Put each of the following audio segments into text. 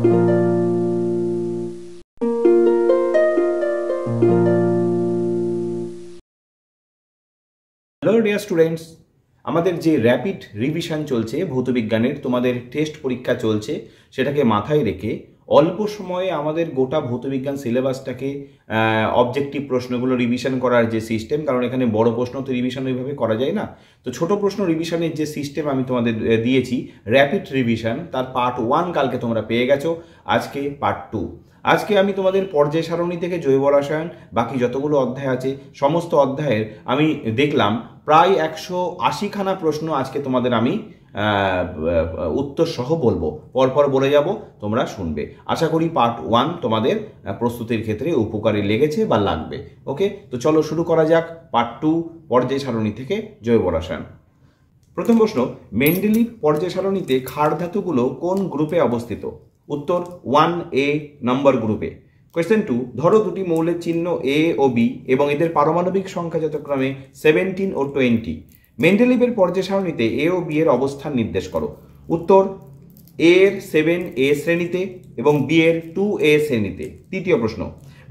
Hello dear students, আমাদের যে rapid revision চলছে ভৌতবিজ্ঞানের, তোমাদের টেস্ট পরীক্ষা চলছে, সেটাকে মাথায় রেখে অল্প সময়ে আমাদের গোটা ভৌতবিজ্ঞান সিলেবাসটাকে অবজেক্টিভ প্রশ্নগুলো রিভিশন করার যে সিস্টেম, কারণ এখানে বড় প্রশ্ন তো রিভিশন ওইভাবে করা যায় না, তো ছোট প্রশ্ন রিভিশনের যে সিস্টেম আমি তোমাদের দিয়েছি র্যাপিড রিভিশন, তার পার্ট 1 কালকে তোমরা পেয়ে গেছো, আজকে পার্ট 2। আজকে আমি তোমাদের পর্যায় সারণী থেকে জৈব রসায়ন বাকি যতগুলো অধ্যায় আছে সমস্ত অধ্যায়ের আমি দেখলাম প্রায় 180খানা প্রশ্ন আজকে তোমাদের আমি উত্তর সহ বলবো, পরপর বলে যাব, তোমরা শুনবে। আশা করি পার্ট 1 তোমাদের প্রস্তুতির ক্ষেত্রে উপকারী লেগেছে বা লাগবে। ওকে, তো চলো শুরু করা যাক পার্ট 2 পর্যায় সারণী থেকে জৈব রসায়ন। প্রথম প্রশ্ন, মেন্ডেলিভ পর্যায় সারণীতে ক্ষার ধাতুগুলো কোন গ্রুপে অবস্থিত? উত্তর 1A নম্বর গ্রুপে। কোয়েশ্চেন 2, ধরো দুটি মৌলের চিহ্ন A ও B এবং এদের পারমাণবিক সংখ্যা যথাক্রমে 17 ও 20। মেন্ডেলিভের পর্যায় সারণীতে A ও B এর অবস্থান নির্দেশ করো। উত্তর A এর 7A শ্রেণীতে এবং B এর 2A শ্রেণীতে। তৃতীয় প্রশ্ন,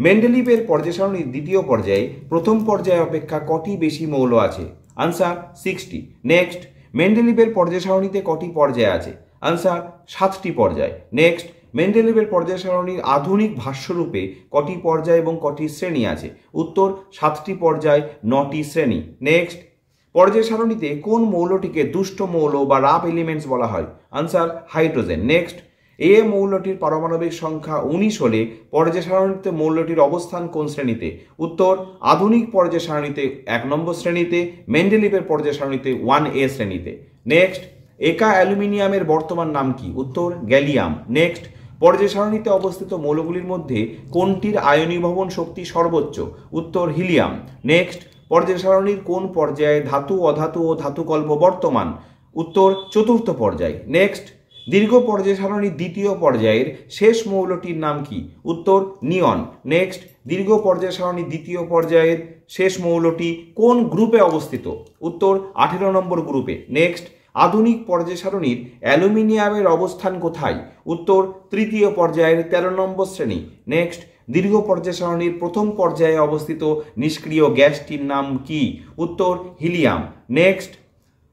মেন্ডেলিভের পর্যায় সারণীর দ্বিতীয় পর্যায়ে প্রথম পর্যায় অপেক্ষা কটি বেশি মৌল আছে? আনসার 60। নেক্সট, মেন্ডেলিভের পর্যায় সারণীতে কটি পর্যায় আছে? আনসার 7টি পর্যায়। নেক্সট, মেন্ডেলিভের পর্যায় সারণীর আধুনিক ভাষ্যরূপে কটি পর্যায় এবং কটি শ্রেণী আছে? উত্তর 7টি পর্যায়, 9টি শ্রেণী। নেক্সট, পর্যায় সারণীতে কোন মৌলটিকে দুষ্ট মৌল বা রাফ এলিমেন্টস বলা হয়? Answer hydrogen. নেক্সট, এ মৌলটির পারমাণবিক সংখ্যা 19 হলে পর্যায় সারণীতে মৌলটির অবস্থান কোন শ্রেণীতে? উত্তর আধুনিক পর্যায় সারণীতে 1 নম্বর শ্রেণীতে, মেন্ডেলিভের পর্যায় সারণীতে 1A শ্রেণীতে। নেক্সট, একা অ্যালুমিনিয়ামের বর্তমান নাম কি? উত্তর গ্যালিয়াম। নেক্সট, পর্যায় সারণীতে অবস্থিত মৌলগুলির মধ্যে কোনটির আয়নীভবন শক্তি সর্বোচ্চ? উত্তর হিলিয়াম। নেক্সট, পর্যায় সারণীর কোন পর্যায়ে ধাতু, অধাতু ও ধাতুকল্প বর্তমান? উত্তর চতুর্থ পর্যায়। নেক্সট, দীর্ঘ পর্যায় সারণীর দ্বিতীয় পর্যায়ের শেষ মৌলটির নাম কি? উত্তর নিয়ন। নেক্সট, দীর্ঘ পর্যায় সারণীর দ্বিতীয় পর্যায়ের শেষ মৌলটি কোন গ্রুপে অবস্থিত? উত্তর 18 নম্বর গ্রুপে। নেক্সট, আধুনিক পর্যায় সারণীর অ্যালুমিনিয়ামের অবস্থান কোথায়? উত্তর তৃতীয় পর্যায়ের 13 নম্বর শ্রেণী। নেক্সট, দীর্ঘ পর্যায় সারণীর প্রথম পর্যায়ে অবস্থিত নিষ্ক্রিয় গ্যাসটির নাম কি? উত্তর হিলিয়াম। নেক্সট,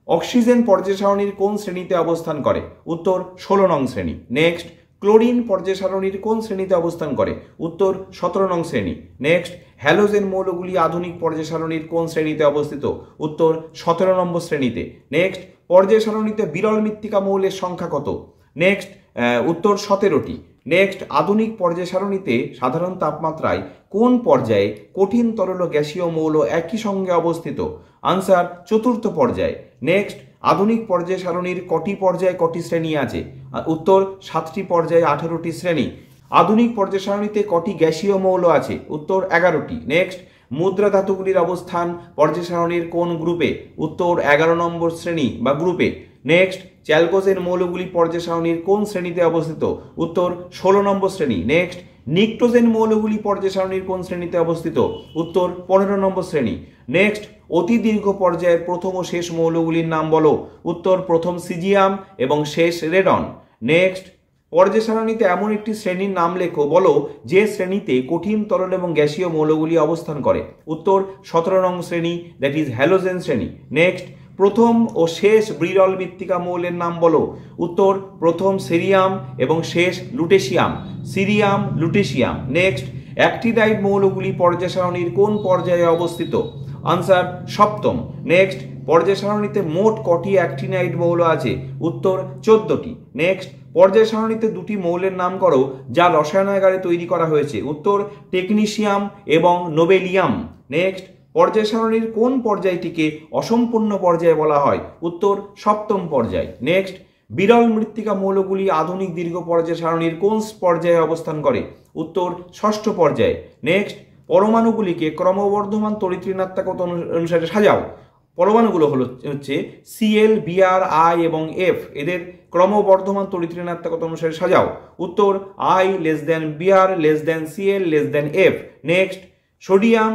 অক্সিজেন পর্যায় সারণীর কোন শ্রেণীতে অবস্থান করে? উত্তর 16 নং শ্রেণী। নেক্সট, ক্লোরিন পর্যায় সারণীর কোন শ্রেণীতে অবস্থান করে? উত্তর 17 নং শ্রেণী। নেক্সট, হ্যালোজেন মৌলগুলি আধুনিক পর্যায় সারণীর কোন শ্রেণীতে অবস্থিত? উত্তর 17 নম্বর শ্রেণীতে। নেক্সট, পর্যায় সারণীতে বিরল মৃত্তিকা মৌলের সংখ্যা কত? নেক্সট, উত্তর 17টি। নেক্সট, আধুনিক পর্যায় সারণীতে সাধারণ তাপমাত্রায় কোন পর্যায়ে কঠিন তরল গ্যাসীয় মৌল একই সঙ্গে অবস্থিত? আনসার চতুর্থ পর্যায়ে। নেক্সট, আধুনিক পর্যায় সারণীর কটি পর্যায়ে কটি শ্রেণী আছে? উত্তর 7টি পর্যায়ে 18টি শ্রেণী। আধুনিক পর্যায় সারণীতে কটি গ্যাসীয় মৌল আছে? উত্তর 11টি। নেক্সট, মুদ্রা ধাতুগুলির অবস্থান পর্যায় সারণীর কোন গ্রুপে? উত্তর 11 নম্বর শ্রেণী বা গ্রুপে। নেক্সট, চ্যালকোজেন মৌলগুলি পর্যায় সারণীর কোন শ্রেণীতে অবস্থিত? উত্তর 16 নম্বর শ্রেণী। নেক্সট, নিকটোজেন মৌলগুলি পর্যায় সারণীর কোন শ্রেণীতে অবস্থিত? উত্তর 15 নম্বর শ্রেণী। নেক্সট, অতি দীর্ঘ পর্যায়ের প্রথম ও শেষ মৌলগুলির নাম বলো। উত্তর প্রথম সিজিয়াম এবং শেষ রেডন। নেক্সট, পর্যায় সারণীতে এমন একটি শ্রেণীর নাম লেখো, বলো যে শ্রেণীতে কঠিন তরল এবং গ্যাসীয় মৌলগুলি অবস্থান করে। উত্তর 17 নং শ্রেণী, দ্যাট ইজ হ্যালোজেন শ্রেণী। নেক্সট, প্রথম ও শেষ বিরল মৃত্তিকা মৌলের নাম বলো। উত্তর প্রথম সিরিয়াম এবং শেষ lutetium. Cerium, lutetium. Next, actinide মৌলগুলি পর্যায় সারণীর কোন পর্যায়ে অবস্থিত? আনসার সপ্তম। নেক্সট, পর্যায় সারণীতে মোট কটি অ্যাক্টিনাইড মৌল আছে? উত্তর 14টি। নেক্সট, পর্যায় সারণীতে দুটি মৌলের নাম করো যা রসায়নাগারে তৈরি করা হয়েছে। উত্তর টেকনিশিয়াম এবং নোবেলিয়াম। নেক্সট, পর্যায় সারণীর কোন পর্যায়টিকে অসম্পূর্ণ পর্যায় বলা হয়? উত্তর সপ্তম পর্যায়। নেক্সট, বিরল মৃত্তিকা মৌলগুলি আধুনিক দীর্ঘ পর্যায় সারণীর কোন পর্যায়ে অবস্থান করে? উত্তর ষষ্ঠ পর্যায়ে। নেক্সট, পরমাণুগুলিকে ক্রমবর্ধমান তড়িৎ ঋণাত্মকতা অনুসারে সাজাও। পরমাণুগুলো হচ্ছে Cl, Br, I এবং F, এদের ক্রমবর্ধমান তড়িৎ ঋণাত্মকতা অনুসারে সাজাও। উত্তর I Br Cl F। Next, sodium,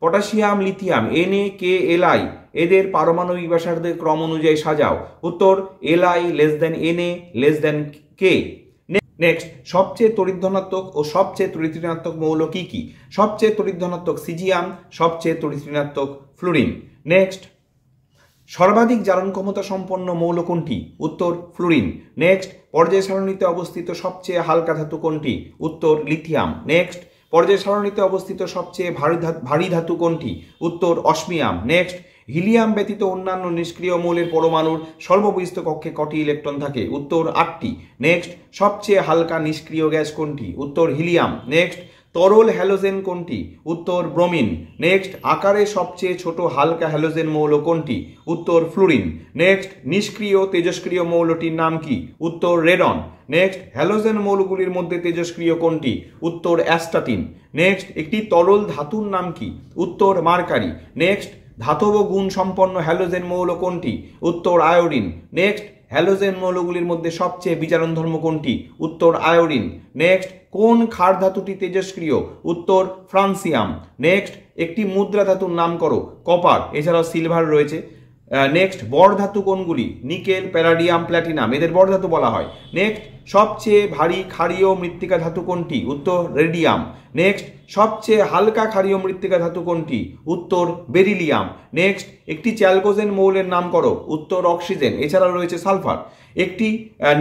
potassium, lithium Na, K, Li, এদের পারমাণবিক ব্যাসার্ধের ক্রম অনুযায়ী সাজাও। উত্তর Li Na K। নেক্সট, সবচেয়ে তড়িৎ ধনাত্মক ও সবচেয়ে তড়িৎ ঋণাত্মক মৌল কি কি? সবচেয়ে তড়িৎ ধনাত্মক সিজিয়াম, সবচেয়ে তড়িৎ ঋণাত্মক ফ্লুরিন। নেক্সট, সর্বাধিক জারণ ক্ষমতা সম্পন্ন মৌল কোনটি? উত্তর ফ্লুরিন। নেক্সট, পর্যায় সারণীতে অবস্থিত সবচেয়ে হালকা ধাতু কোনটি? উত্তর লিথিয়াম। নেক্সট, পর্যায় সারণীতে অবস্থিত সবচেয়ে ভারী ধাতু কোনটি? উত্তর অসমিয়াম। নেক্সট, হিলিয়াম ব্যতীত অন্যান্য নিষ্ক্রিয় মৌলের পরমাণুর সর্ববহিস্থ কক্ষে কটি ইলেকট্রন থাকে? উত্তর 8টি। নেক্সট, সবচেয়ে হালকা নিষ্ক্রিয় গ্যাস কোনটি? উত্তর হিলিয়াম। নেক্সট, তরল হ্যালোজেন কোনটি? উত্তর ব্রোমিন। নেক্সট, আকারে সবচেয়ে ছোট হালকা হ্যালোজেন মৌল কোনটি? উত্তর ফ্লুরিন। নেক্সট, নিষ্ক্রিয় তেজস্ক্রিয় মৌলটির নাম কি? উত্তর রেডন। নেক্সট, হ্যালোজেন মৌলগুলির মধ্যে তেজস্ক্রিয় কোনটি? উত্তর অ্যাস্টাটিন। নেক্সট, একটি তরল ধাতুর নাম কি? উত্তর মার্কারি। নেক্সট, ধাতব গুণ সম্পন্ন হ্যালোজেন মৌল কোনটি? উত্তর আয়োডিন। নেক্সট, হ্যালোজেন মৌলগুলির মধ্যে সবচেয়ে বিজারণ ধর্ম কোনটি? উত্তর আয়োডিন। নেক্সট, কোন ক্ষার ধাতুটি তেজস্ক্রিয়? উত্তর ফ্রান্সিয়াম। নেক্সট, একটি মুদ্রা ধাতুর নাম করো। কপার, এছাড়াও সিলভার রয়েছে। নেক্সট, বর ধাতু কোনগুলি? নিকেল, প্যালাডিয়াম, প্ল্যাটিনাম, এদের বর ধাতু বলা হয়। নেক্সট, সবচেয়ে ভারী ক্ষারীয় মৃত্তিকা ধাতু কোনটি? উত্তর রেডিয়াম। নেক্সট, সবচেয়ে হালকা ক্ষারীয় মৃত্তিকা ধাতু কোনটি? উত্তর বেরিলিয়াম। নেক্সট, একটি চ্যালকোজেন মৌলের নাম করো। উত্তর অক্সিজেন, এছাড়াও রয়েছে সালফার। একটি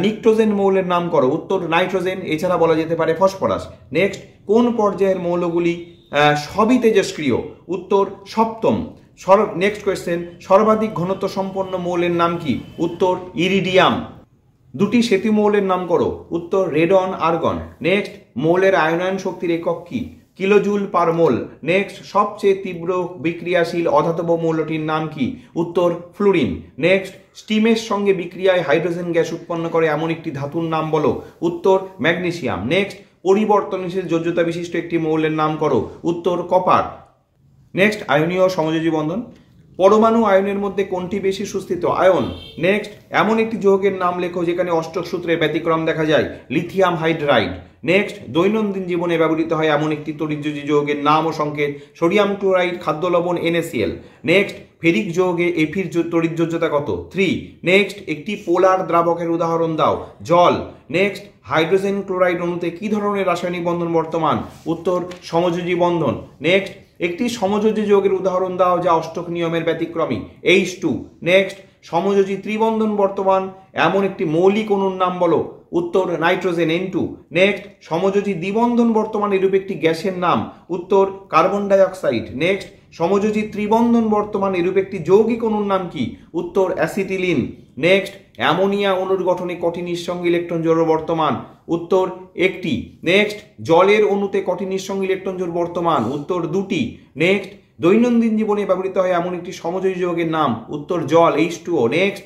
নিক্টোজেন মৌলের নাম করো। উত্তর নাইট্রোজেন, এছাড়া বলা যেতে পারে ফসফরাস। নেক্সট, কোন পর্যায়ের মৌলগুলি সবই তেজস্ক্রিয়? উত্তর সপ্তম। নেক্সট কোয়েশ্চেন, সর্বাধিক ঘনত্ব সম্পন্ন মৌলের নাম কি? উত্তর ইরিডিয়াম। দুটি সেতু মৌলের নাম করো। উত্তর রেডন, আর্গন। নেক্সট, মৌলের আয়নায়ন শক্তির একক কি? কিলোজুল পার মোল। নেক্সট, সবচেয়ে তীব্র বিক্রিয়াশীল অধাতব মৌলটির নাম কি? উত্তর ফ্লুরিন। নেক্সট, স্টিমের সঙ্গে বিক্রিয়ায় হাইড্রোজেন গ্যাস উৎপন্ন করে এমন একটি ধাতুর নাম বলো। উত্তর ম্যাগনেসিয়াম। নেক্সট, পরিবর্তনশীল যোজ্যতা বিশিষ্ট একটি মৌলের নাম করো। উত্তর কপার। নেক্সট, আয়নীয় সমযোজী বন্ধন। পরমাণু আয়নের মধ্যে কোনটি বেশি সুস্থিত? আয়ন। নেক্সট, এমন একটি যৌগের নাম লেখো যেখানে অষ্টক সূত্রের ব্যতিক্রম দেখা যায়। Lithium hydride. নেক্সট, দৈনন্দিন জীবনে ব্যবহৃত হয় এমন একটি তড়িৎযোজী যৌগের নাম ও সংকেত। সোডিয়াম ক্লোরাইড, খাদ্য লবণ, NaCl। নেক্সট, ফেরিক যৌগে এফির তড়িৎযোজ্যতা কত? 3। নেক্সট, একটি পোলার দ্রাবকের উদাহরণ দাও। জল। নেক্সট, হাইড্রোজেন ক্লোরাইড অণুতে কি ধরনের রাসায়নিক বন্ধন বর্তমান? উত্তর সমযোজী বন্ধন। নেক্সট, একটি সমযোজী যৌগের উদাহরণ দাও যা অষ্টক নিয়মের ব্যতিক্রমী। H2। নেক্সট, সমযোজী ত্রিবন্ধন বর্তমান এমন একটি মৌলিক অণুর নাম বলো। উত্তর নাইট্রোজেন, N2। নেক্সট, সমযোজী দ্বিবন্ধন বর্তমান এরূপ একটি গ্যাসের নাম। উত্তর কার্বন ডাই অক্সাইড। নেক্সট, সমযোজী ত্রিবন্ধন বর্তমান এরূপ একটি যৌগিক অণুর নাম কি? উত্তর অ্যাসিটিলিন। নেক্সট, অ্যামোনিয়া অণুর গঠনে কটি নিঃসঙ্গ ইলেকট্রন জোড় বর্তমান? উত্তর 1টি। নেক্সট, জলের অণুতে কটি নিঃসঙ্গ ইলেকট্রন জোড় বর্তমান? উত্তর 2টি। নেক্সট, দৈনন্দিন জীবনে ব্যবহৃত হয় এমন একটি সমযোজী যৌগের নাম। উত্তর জল, H2O। নেক্সট,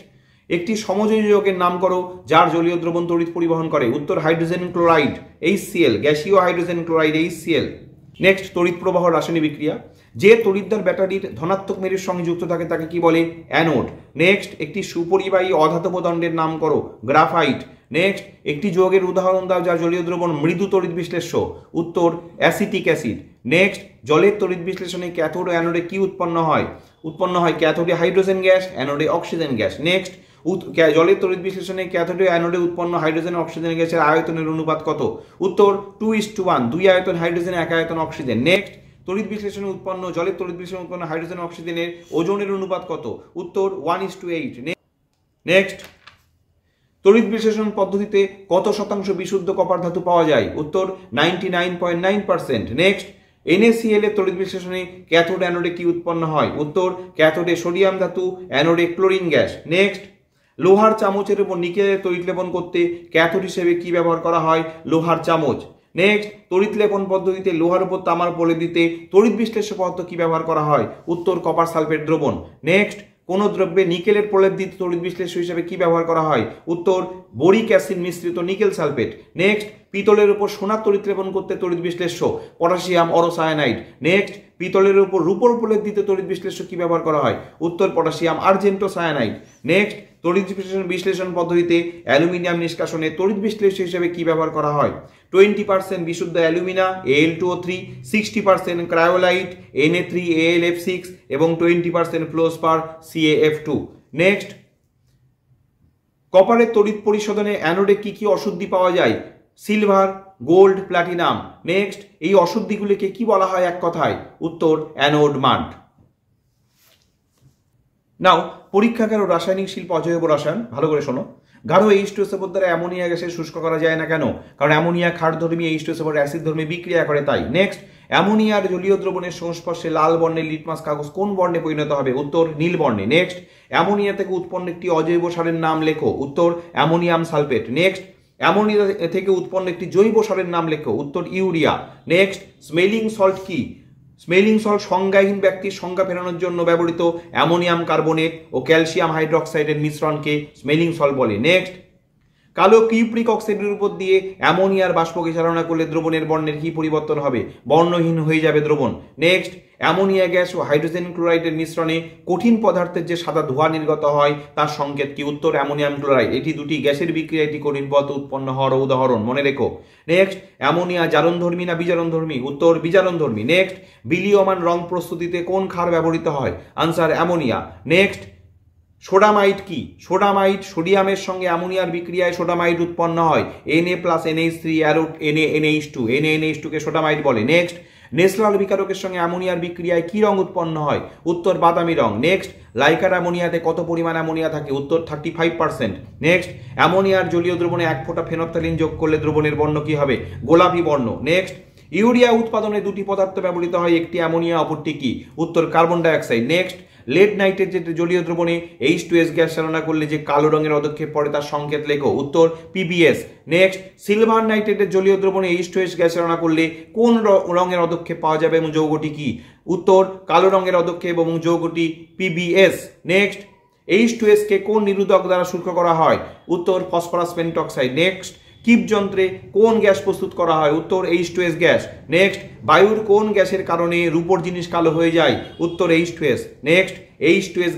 একটি সমযোজী যৌগের নাম করো যার জলীয় দ্রবণ তড়িৎ পরিবহন করে। উত্তর হাইড্রোজেন ক্লোরাইড, HCl। গ্যাসীয় হাইড্রোজেন ক্লোরাইড, HCl। নেক্সট, তড়িৎ প্রবাহ রাসায়নিক বিক্রিয়া। যে তড়িৎদ্বার ব্যাটারির ধনাত্মক মেরুর সঙ্গে যুক্ত থাকে তাকে কি বলে? অ্যানোড। নেক্সট, একটি সুপরিবাহী অধাতব দণ্ডের নাম করো। গ্রাফাইট। নেক্সট, একটি যৌগের উদাহরণ দাও যার জলীয় দ্রবণ মৃদু তড়িৎ বিশ্লেষ্য। উত্তর অ্যাসিটিক অ্যাসিড। নেক্সট, জলের তড়িৎ বিশ্লেষণে ক্যাথোড ও অ্যানোডে কি উৎপন্ন হয়? উৎপন্ন হয় ক্যাথোডে হাইড্রোজেন গ্যাস, অ্যানোডে অক্সিজেন গ্যাস। নেক্সট, জলের তড়িৎ বিশ্লেষণে ক্যাথোডে অ্যানোডে উৎপন্ন হাইড্রোজেন অক্সিজেন গ্যাসের আয়তনের অনুপাত কত? উত্তর 2:1। 2 আয়তন হাইড্রোজেন, 1 আয়তন অক্সিজেন। নেক্সট, তড়িৎ বিশ্লেষণে উৎপন্ন জলের তড়িৎ বিশ্লেষণে উৎপন্ন হাইড্রোজেন অক্সিজেনের ওজনের অনুপাত কত? উত্তর 1:8। নেক্সট, তড়িৎ বিশ্লেষণ পদ্ধতিতে কত শতাংশ বিশুদ্ধ কপার ধাতু পাওয়া যায়? উত্তর 99.9%। নেক্সট, NaCl এর তড়িৎ বিশ্লেষণে ক্যাথোড অ্যানোডে কি উৎপন্ন হয়? উত্তর ক্যাথোডে সোডিয়াম ধাতু, অ্যানোডে ক্লোরিন গ্যাস। নেক্সট, লোহার চামচের উপর নিকেলের তড়িৎ লেপন করতে ক্যাথোড হিসেবে কি ব্যবহার করা হয়? লোহার চামচ। নেক্সট, তড়িৎ লেপন পদ্ধতিতে লোহার উপর তামার প্রলেপ দিতে তড়িৎ বিশ্লেষ্য পদার্থ কি ব্যবহার করা হয়? উত্তর কপার সালফেট দ্রবণ। নেক্সট, কোন দ্রব্যে নিকেলের প্রলেপ দিতে তড়িৎ বিশ্লেষ্য হিসেবে কি ব্যবহার করা হয়? উত্তর বোরিক অ্যাসিড মিশ্রিত নিকেল সালফেট। নেক্সট, পিতলের উপর সোনার তড়িৎ লেপন করতে তড়িৎ বিশ্লেষ্য পটাশিয়াম অরোসায়ানাইড। নেক্সট, পিতলের উপর রূপোর প্রলেপ দিতে তড়িৎ বিশ্লেষ্য কি ব্যবহার করা হয়? উত্তর পটাশিয়াম আর্জেন্টোসায়ানাইড। নেক্সট, তড়িৎ বিশ্লেষণ পদ্ধতিতে অ্যালুমিনিয়াম নিষ্কাশনে তড়িৎ বিশ্লেষ্য হিসেবে কি ব্যবহার করা হয়? 20% বিশুদ্ধ অ্যালুমিনা, Al2O3, 60% ক্রায়োলাইট, Na3AlF6 এবং 20% ফ্লোরস্পার, CaF2। নেক্সট, কপারের তড়িৎ পরিশোধনে অ্যানোডে কি কি অশুদ্ধি পাওয়া যায়? Silver, gold, platinum. নেক্সট, এই অশুদ্ধিগুলিকে কি বলা হয় এক কথায়? উত্তর অ্যানোড মাড। নাও পরীক্ষাগার ও রাসায়নিক শিল্প অজৈব রসায়ন, ভালো করে শোনো। গাঢ় H2SO4 দ্বারা অ্যামোনিয়া গ্যাসের শুষ্ক করা যায় না কেন? কারণ অ্যামোনিয়া ক্ষারধর্মী, H2SO4 অ্যাসিডধর্মী বিক্রিয়া করে তাই। নেক্সট, অ্যামোনিয়ার জলীয় দ্রবণের সংস্পর্শে লাল বর্ণের লিটমাস কাগজ কোন বর্ণে পরিণত হবে? উত্তর নীল বর্ণে। নেক্সট, অ্যামোনিয়া থেকে উৎপন্ন একটি অজৈব সারের নাম লেখো। উত্তর অ্যামোনিয়াম সালফেট। নেক্সট, অ্যামোনিয়া থেকে উৎপন্ন একটি জৈব সারের নাম লেখো। উত্তর ইউরিয়া। নেক্সট, স্মেলিং সল্ট কি? স্মেলিং সল্ট সংজ্ঞাহীন ব্যক্তির সংজ্ঞা ফেরানোর জন্য ব্যবহৃত অ্যামোনিয়াম কার্বনেট ও ক্যালসিয়াম হাইড্রোক্সাইডের মিশ্রণকে স্মেলিং সল্ট বলে। নেক্সট, কালো কিউপ্রিক অক্সাইডের উপর দিয়ে অ্যামোনিয়ার বাষ্পকে চালনা করলে দ্রবণের বর্ণের কি পরিবর্তন হবে? বর্ণহীন হয়ে যাবে দ্রবণ। নেক্সট, অ্যামোনিয়া গ্যাস ও হাইড্রোজেন ক্লোরাইডের মিশ্রণে কঠিন পদার্থের যে সাদা ধোঁয়া নির্গত হয় তার সংকেত কি? উত্তর অ্যামোনিয়াম ক্লোরাইড। এটি দুটি গ্যাসের বিক্রিয়া, এটি কঠিন পদার্থ উৎপন্ন হওয়ার উদাহরণ, মনে রেখো। নেক্সট, অ্যামোনিয়া জারণধর্মী না বিজারণধর্মী? উত্তর বিজারণধর্মী। নেক্সট, বিলীয়মান রং প্রস্তুতিতে কোন ক্ষার ব্যবহৃত হয়? Answer ammonia. নেক্সট, সোডামাইট কি? সোডামাইট সোডিয়ামের সঙ্গে অ্যামোনিয়ার বিক্রিয়ায় সোডামাইট উৎপন্ন হয়। Na+NH3 অ্যারোট NaNH2, NaNH2 কে সোডামাইট বলে। নেক্সট, নেসলাল বিকারকের সঙ্গে অ্যামোনিয়ার বিক্রিয়ায় কি রং উৎপন্ন হয়? উত্তর বাদামি রং। নেক্সট, লাইকার অ্যামোনিয়াতে কত পরিমাণ অ্যামোনিয়া থাকে? উত্তর 35%। নেক্সট, অ্যামোনিয়ার জলীয় দ্রবণে 1 ফোঁটা ফেনফথ্যালিন যোগ করলে দ্রবণের বর্ণ কি হবে? গোলাপি বর্ণ। নেক্সট, ইউরিয়া উৎপাদনে দুটি পদার্থ ব্যবহৃত হয়, একটি অ্যামোনিয়া অপরটি কি? উত্তর কার্বন ডাইঅক্সাইড। নেক্সট, লেড নাইটের যে জলীয় দ্রবণে H2S গ্যাস চালনা করলে যে কালো রঙের পদক্ষেপ পড়ে তার সংকেত লেখো। উত্তর PbS। নেক্সট, সিলভার নাইট্রেটের জলীয় দ্রবণে H2S গ্যাস চালনা করলে কোন রঙের পদক্ষেপ পাওয়া যাবে এবং যৌগটি কি? উত্তর কালো রঙের পদক্ষেপ এবং যৌগটি PbS। নেক্সট, H2S কে কোন নিরোধক দ্বারা শুষ্ক করা হয়? উত্তর ফসফরাস পেন্টক্সাইড। নেক্সট, কিপ যন্ত্রে কোন গ্যাস প্রস্তুত করা হয়? উত্তর H2S গ্যাস। নেক্সট, বায়ুর কোন গ্যাসের কারণে রূপোর জিনিস কালো হয়ে যায়? উত্তর H2S। নেক্সট, H2S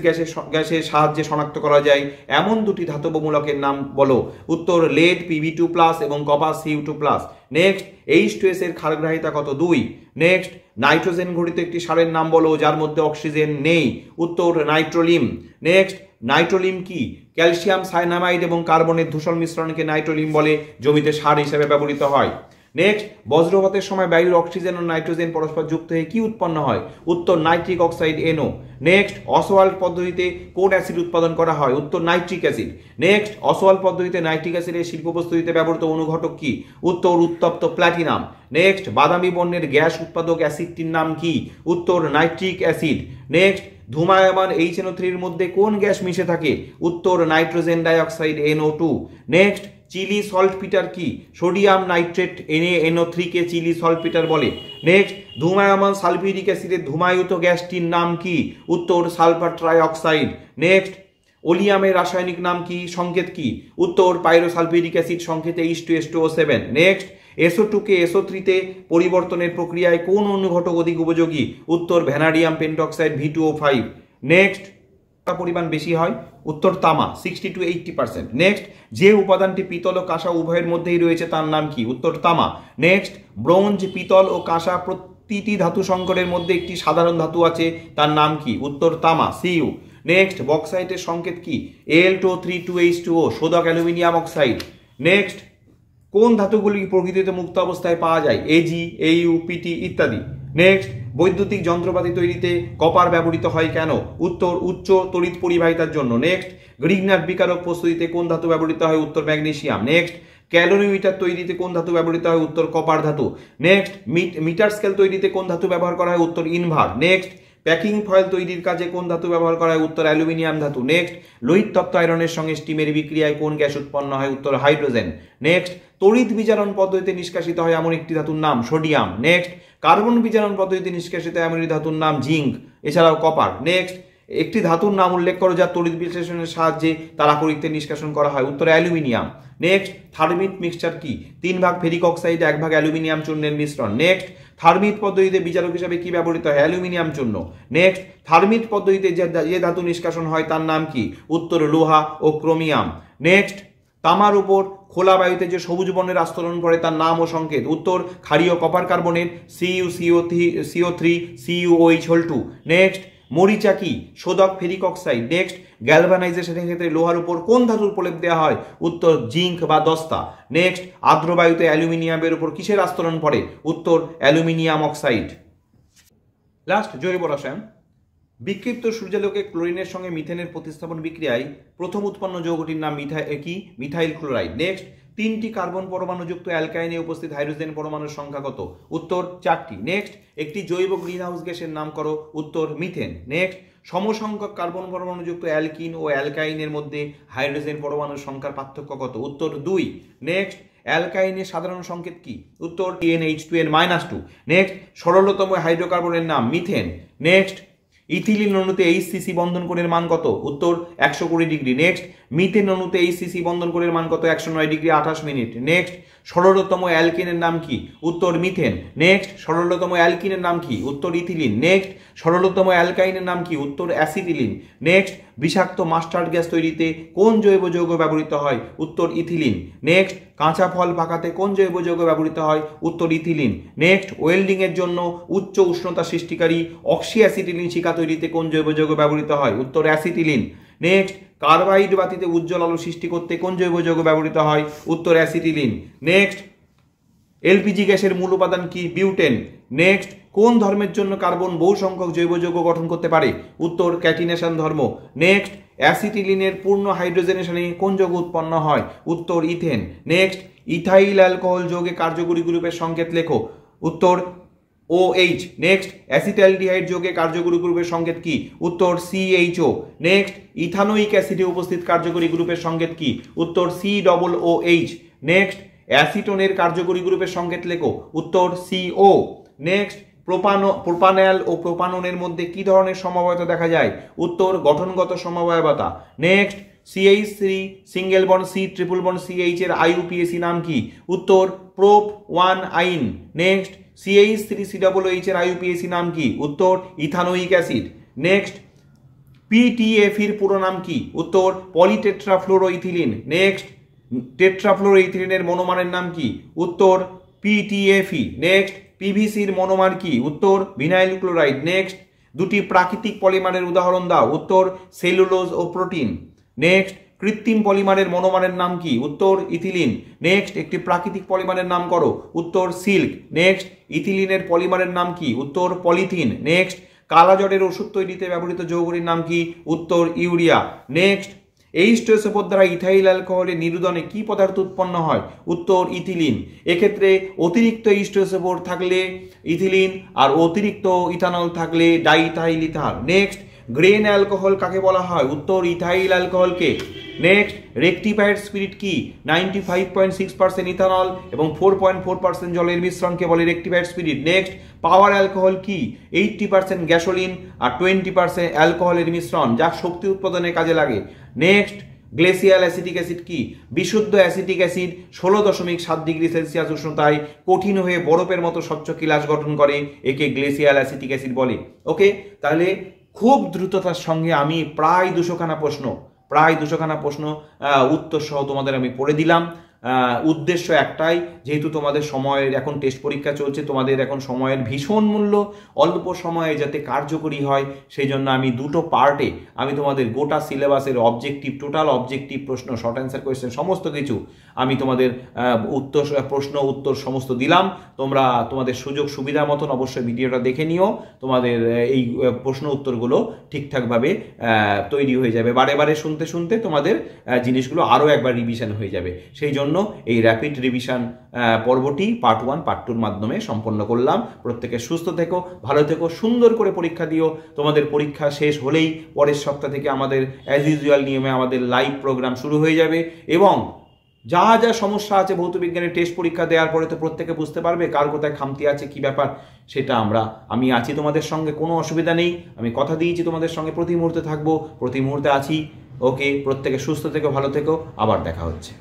গ্যাসের সাহায্যে শনাক্ত করা যায় এমন দুটি ধাতব মূলকের নাম বলো। উত্তর লেড Pb2+ এবং কপার Cu2+। নেক্সট, H2S এর ক্ষারগ্রাহিতা কত? 2। নেক্সট, নাইট্রোজেন ঘটিত একটি সারের নাম বলো যার মধ্যে অক্সিজেন নেই। উত্তর নাইট্রোলিম। নেক্সট, নাইট্রোলিম কি? ক্যালসিয়াম সায়ানামাইড এবং কার্বনের ধূসর মিশ্রণকে নাইট্রোলিম বলে, জমিতে সার হিসেবে ব্যবহৃত হয়। নেক্সট, বজ্রপাতের সময় বায়ুর অক্সিজেন ও নাইট্রোজেন পরস্পর যুক্ত হয়ে কি উৎপন্ন হয়? উত্তর nitric oxide NO। Next, Oswald পদ্ধতিতে কোন অ্যাসিড উৎপাদন করা হয়? উত্তর নাইট্রিক অ্যাসিড। নেক্সট, অসওয়াল্ড পদ্ধতিতে নাইট্রিক অ্যাসিডের শিল্প প্রস্তুতিতে ব্যবহৃত অনুঘটক কি? উত্তর উত্তপ্ত প্ল্যাটিনাম। নেক্সট, বাদামি বর্ণের গ্যাস উৎপাদক অ্যাসিডটির নাম কি? উত্তর নাইট্রিক অ্যাসিড। নেক্সট, ধূমায়মান HNO3 এর মধ্যে কোন গ্যাস মিশে থাকে? উত্তর nitrogen dioxide NO2। Next, chile saltpetre কি? সোডিয়াম নাইট্রেট NaNO3 কে চিলি সল্টপিটার বলে। নেক্সট, ধূমায়মান সালফিউরিক অ্যাসিডের ধূমায়িত গ্যাসটির নাম কি? উত্তর সালফার ট্রাইঅক্সাইড। নেক্সট, ওলিয়ামের রাসায়নিক নাম কি? সংকেত কি? উত্তর পাইরোসালফিউরিক অ্যাসিড, সংকেত H2S2O7। নেক্সট, SO2 কে SO3 তে পরিবর্তনের প্রক্রিয়ায় কোন অনুঘটক অধিক উপযোগী? উত্তর ভ্যানাডিয়াম পেন্টক্সাইড V2O5। নেক্সট, পরিমাণ বেশি হয়? উত্তর তামা 60 to 80%। নেক্সট, যে উপাদানটি পিতল ও কাঁসা উভয়ের মধ্যেই রয়েছে তার নাম কি? উত্তর তামা। নেক্সট, ব্রোঞ্জ, পিতল ও কাঁসা প্রতিটি ধাতু সংকরের মধ্যে একটি সাধারণ ধাতু আছে, তার নাম কি? উত্তর তামা Cu। নেক্সট, বক্সাইটের সংকেত কি? Al2O3 শোধক aluminium oxide. নেক্সট, কোন ধাতুগুলি প্রকৃতিতে মুক্ত অবস্থায় পাওয়া যায়? Ag, Au, Pt ইত্যাদি। নেক্সট, বৈদ্যুতিক যন্ত্রপাতি তৈরিতে কপার ব্যবহৃত হয় কেন? উত্তর উচ্চ তড়িৎ পরিবাহিতার জন্য। নেক্সট, গ্রিগনার বিকারক প্রস্তুতিতে কোন ধাতু ব্যবহৃত হয়? উত্তর ম্যাগনেসিয়াম। নেক্সট, ক্যালোরিমিটার তৈরিতে কোন ধাতু ব্যবহৃত হয়? উত্তর কপার ধাতু। নেক্সট, মিটার স্কেল তৈরিতে কোন ধাতু ব্যবহার করা হয়? উত্তর ইনভার। নেক্সট, প্যাকিং ফয়েল তৈরির কাজে কোন ধাতু ব্যবহার করা হয়? উত্তর অ্যালুমিনিয়াম ধাতু। নেক্সট, লোহিত তপ্ত আয়রনের সঙ্গে স্টিমের বিক্রিয়ায় কোন গ্যাস উৎপন্ন হয়? উত্তর হাইড্রোজেন। নেক্সট, তড়িৎ বিজারণ পদ্ধতিতে নিষ্কাশিত হয় এমন একটি ধাতুর নাম সোডিয়াম। নেক্সট, কার্বন বিজারণ পদ্ধতিতে নিষ্কাশিত এমন একটি ধাতুর নাম জিঙ্ক, এছাড়াও কপার। নেক্সট, একটি ধাতুর নাম উল্লেখ করো যা তড়িৎ বিশ্লেষণের সাহায্যে তারাকড়িতে নিষ্কাশন করা হয়। উত্তর অ্যালুমিনিয়াম। নেক্সট, থার্মিট মিক্সচার কি? 3 ভাগ ফেরিক অক্সাইড 1 ভাগ অ্যালুমিনিয়াম চূর্ণের মিশ্রণ। নেক্সট, থার্মিট পদ্ধতিতে বিচারক হিসাবে কি ব্যবহৃত হয়? অ্যালুমিনিয়াম চূর্ণ। নেক্সট, থার্মিট পদ্ধতিতে যে ধাতু নিষ্কাশন হয় তার নাম কি? উত্তর লোহা ও ক্রোমিয়াম। নেক্সট, তামার উপর খোলা বায়ুতে যে সবুজ বর্ণের আস্তরণ পড়ে তার নাম ও সংকেত? উত্তর ক্ষারীয় copper carbonate CuCO3 CuOH2। Next, মরিচা কি? শোধক ফেরিক অক্সাইড। নেক্সট, গ্যালভানাইজেশনের ক্ষেত্রে লোহার উপর কোন ধাতুর প্রলেপ দেওয়া হয়? উত্তর জিঙ্ক বা দস্তা। নেক্সট, আর্দ্র বায়ুতে অ্যালুমিনিয়ামের উপর কিসের আস্তরণ পড়ে? উত্তর অ্যালুমিনিয়াম অক্সাইড। লাস্ট, জৈব রসায়ন। বিক্ষিপ্ত সূর্যালোকে ক্লোরিনের সঙ্গে মিথেনের প্রতিস্থাপন বিক্রিয়ায় প্রথম উৎপন্ন যৌগটির নাম মিথাইল ক্লোরাইড। নেক্সট, 3টি কার্বন পরমাণুযুক্ত অ্যালকাইনে উপস্থিত হাইড্রোজেন পরমাণুর সংখ্যা কত? উত্তর 4টি। নেক্সট, একটি জৈব গ্রিনহাউস গ্যাসের নাম করো। উত্তর মিথেন। নেক্সট, সমসংখ্যক কার্বন পরমাণুযুক্ত অ্যালকিন ও অ্যালকাইনের মধ্যে হাইড্রোজেন পরমাণুর সংখ্যার পার্থক্য কত? উত্তর 2। নেক্সট, অ্যালকাইনের সাধারণ সংকেত কি? উত্তর NH2n-2। নেক্সট, সরলতম হাইড্রোকার্বনের নাম মিথেন। নেক্সট, ইথিলিন অণুতে HCC বন্ধন কোণের মান কত? উত্তর 120 ডিগ্রি। নেক্সট, মিথেন অণুতে HCC বন্ধন কোণের মান কত? 109 ডিগ্রি 28 মিনিট। নেক্সট, সরলতম অ্যালকিনের নাম কি? উত্তর মিথেন। নেক্সট, সরলতম অ্যালকিনের নাম কি? উত্তর ইথিলিন। নেক্সট, সরলতম অ্যালকাইনের নাম কি? উত্তর অ্যাসিটিলিন। নেক্সট, বিষাক্ত মাস্টার্ড গ্যাস তৈরিতে কোন জৈব যৌগ ব্যবহৃত হয়? উত্তর ইথিলিন। নেক্সট, কাঁচা ফল পাকাতে কোন জৈব যৌগ ব্যবহৃত হয়? উত্তর ইথিলিন। নেক্সট, ওয়েল্ডিং এর জন্য উচ্চ উষ্ণতা সৃষ্টিকারী অক্সি অ্যাসিটিলিন শিখা তৈরিতে কোন জৈব যৌগ ব্যবহৃত হয়? উত্তর অ্যাসিটিলিন। নেক্সট, কার্বাইড বাতিতে উজ্জ্বল আলো সৃষ্টি করতে কোন জৈব যৌগ ব্যবহৃত হয়? উত্তর অ্যাসিটিলিন। নেক্সট, এলপিজি গ্যাসের মূল উপাদান কি? বিউটেন। নেক্সট, কোন ধর্মের জন্য কার্বন বহু সংখ্যক জৈব যৌগ গঠন করতে পারে? উত্তর ক্যাটিনেশন ধর্ম। নেক্সট, অ্যাসিটিলিনের পূর্ণ হাইড্রোজেনেশনে কোন যৌগ উৎপন্ন হয়? উত্তর ইথেন। নেক্সট, ইথাইল অ্যালকোহল যৌগে কার্যকরী গ্রুপের সংকেত লেখো। উত্তর OH। নেক্সট, অ্যাসিটালডিহাইড যৌগে কার্যকরী গ্রুপের সংকেত কি? উত্তর CHO। নেক্সট, ইথানোয়িক অ্যাসিডে উপস্থিত কার্যকরী গ্রুপের সংকেত কি? উত্তর COOH। নেক্সট, অ্যাসিটোনের কার্যকরী গ্রুপের সংকেত লেখো। উত্তর CO। নেক্সট, প্রোপানল ও প্রোপাননের মধ্যে কি ধরনের সমবায়তা দেখা যায়? উত্তর গঠনগত সমবায়তা। Next, CH3 single bond C triple bond CH এর IUPAC নাম কি? উত্তর প্রোপ 1 আইন। নেক্সট, CH3COOH এর IUPAC নাম কি? উত্তর ইথানোয়িক অ্যাসিড। নেক্সট, PTFE এর পুরো নাম কি? উত্তর পলিটেট্রাফ্লোরোইথিলিন। নেক্সট, টেট্রাফ্লোরোইথিলিনের মনোমারের নাম কি? উত্তর PTFE। নেক্সট, PVCর মনোমার কি? উত্তর ভিনাইল ক্লোরাইড। নেক্সট, দুটি প্রাকৃতিক পলিমারের উদাহরণ দাও। উত্তর সেলুলোজ ও প্রোটিন। নেক্সট, কৃত্রিম পলিমারের মনোমারের নাম কি? উত্তর ইথিলিন। নেক্সট, একটি প্রাকৃতিক পলিমারের নাম করো। উত্তর সিল্ক। নেক্সট, ইথিলিনের পলিমারের নাম কি? উত্তর পলিথিন। নেক্সট, কালাজ্বরের ওষুধ তৈরিতে ব্যবহৃত যৌগটির নাম কি? উত্তর ইউরিয়া। নেক্সট, H2SO4 দ্বারা ইথাইল অ্যালকোহলের নিরুদনে কি পদার্থ উৎপন্ন হয়? উত্তর ইথিলিন। এক্ষেত্রে অতিরিক্ত H2SO4 থাকলে ইথিলিন আর অতিরিক্ত ইথানল থাকলে diethyl ether. Next, grain alcohol কাকে বলা হয়? উত্তর ইথাইল অ্যালকোহলকে। নেক্সট, রেকটিফাইড স্পিরিট কি? 95.6% ইথানল এবং 4.4% জলের মিশ্রণকে বলে রেকটিফাইড স্পিরিট। নেক্সট, পাওয়ার অ্যালকোহল কি? 80% গ্যাসোলিন আর 20% অ্যালকোহলের মিশ্রণ যা শক্তি উৎপাদনে কাজে লাগে। নেক্সট, গ্লেসিয়াল অ্যাসিটিক অ্যাসিড কি? বিশুদ্ধ অ্যাসিটিক অ্যাসিড 16.7 ডিগ্রি সেলসিয়াস উষ্ণতায় কঠিন হয়ে বরফের মতো স্বচ্ছ কিলাস গঠন করে, একে গ্লেসিয়াল অ্যাসিটিক অ্যাসিড বলে। ওকে, তাহলে খুব দ্রুততার সঙ্গে আমি প্রায় 200খানা প্রশ্ন উত্তর সহ তোমাদের আমি পড়ে দিলাম। উদ্দেশ্য একটাই, যেহেতু তোমাদের সময়ের এখন টেস্ট পরীক্ষা চলছে, তোমাদের এখন সময়ের ভীষণ মূল্য, অল্প সময়ে যাতে কার্যকরী হয় সেই জন্য আমি দুটো পার্টে আমি তোমাদের গোটা সিলেবাসের অবজেক্টিভ, টোটাল অবজেক্টিভ প্রশ্ন, শর্ট অ্যান্সার কোয়েশ্চেন সমস্ত কিছু আমি তোমাদের প্রশ্ন উত্তর সমস্ত দিলাম। তোমরা তোমাদের সুযোগ সুবিধা মতন অবশ্যই ভিডিওটা দেখে নিও। তোমাদের এই প্রশ্ন উত্তরগুলো ঠিকঠাকভাবে তৈরি হয়ে যাবে। বারে বারে শুনতে শুনতে তোমাদের জিনিসগুলো আরও একবার রিভিশন হয়ে যাবে। সেই জন্য এই র্যাপিড রিভিশন পর্বটি পার্ট 1 পার্ট 2 মাধ্যমে সম্পন্ন করলাম। প্রত্যেকে সুস্থ থেকো, ভালো থেকো, সুন্দর করে পরীক্ষা দিও। তোমাদের পরীক্ষা শেষ হলেই পরের সপ্তাহ থেকে আমাদের অ্যাজ ইউজুয়াল নিয়মে আমাদের লাইভ প্রোগ্রাম শুরু হয়ে যাবে এবং যা যা সমস্যা আছে ভৌতবিজ্ঞানের টেস্ট পরীক্ষা দেওয়ার পরে তো প্রত্যেকে বুঝতে পারবে কার কোথায় খামতি আছে, কি ব্যাপার, সেটা আমি আছি তোমাদের সঙ্গে, কোনো অসুবিধা নেই। আমি কথা দিয়েছি তোমাদের সঙ্গে প্রতি মুহূর্তে থাকবো, প্রতি মুহূর্তে আছি। ওকে, প্রত্যেকে সুস্থ থেকো, ভালো থেকো, আবার দেখা হচ্ছে।